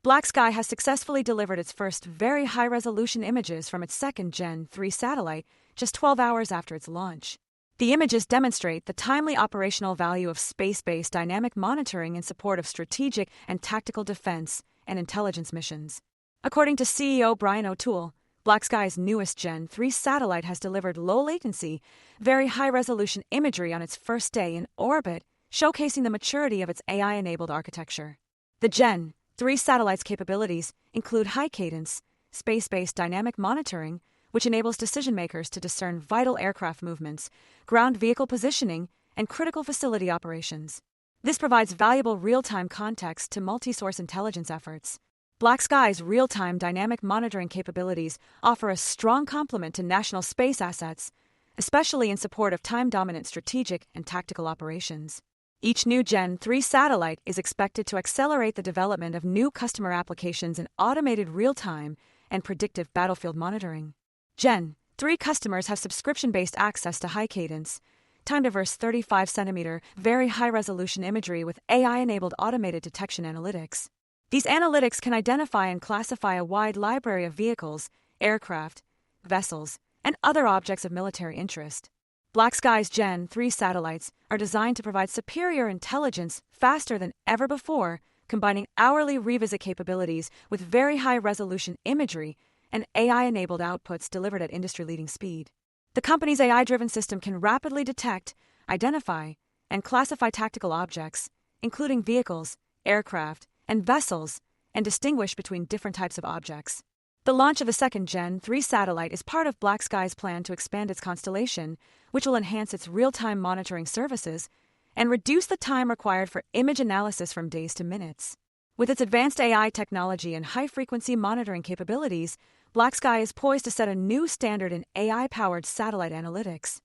BlackSky has successfully delivered its first very high-resolution images from its second Gen 3 satellite just 12 hours after its launch. The images demonstrate the timely operational value of space-based dynamic monitoring in support of strategic and tactical defense and intelligence missions. According to CEO Brian O'Toole, BlackSky's newest Gen 3 satellite has delivered low-latency, very high-resolution imagery on its first day in orbit, showcasing the maturity of its AI-enabled architecture. The Gen 3 satellite's capabilities include high-cadence, space-based dynamic monitoring, which enables decision-makers to discern vital aircraft movements, ground vehicle positioning, and critical facility operations. This provides valuable real-time context to multi-source intelligence efforts. BlackSky's real-time dynamic monitoring capabilities offer a strong complement to national space assets, especially in support of time-dominant strategic and tactical operations. Each new Gen 3 satellite is expected to accelerate the development of new customer applications in automated real-time and predictive battlefield monitoring. Gen 3 customers have subscription-based access to high-cadence, time-diverse 35-centimeter, very high-resolution imagery with AI-enabled automated detection analytics. These analytics can identify and classify a wide library of vehicles, aircraft, vessels, and other objects of military interest. BlackSky's Gen 3 satellites are designed to provide superior intelligence faster than ever before, combining hourly revisit capabilities with very high-resolution imagery and AI-enabled outputs delivered at industry-leading speed. The company's AI-driven system can rapidly detect, identify, and classify tactical objects, including vehicles, aircraft, and vessels, and distinguish between different types of objects. The launch of the second Gen 3 satellite is part of BlackSky's plan to expand its constellation, which will enhance its real-time monitoring services and reduce the time required for image analysis from days to minutes. With its advanced AI technology and high-frequency monitoring capabilities, BlackSky is poised to set a new standard in AI-powered satellite analytics.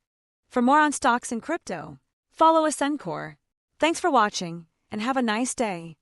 For more on stocks and crypto, follow Ascencore. Thanks for watching, and have a nice day.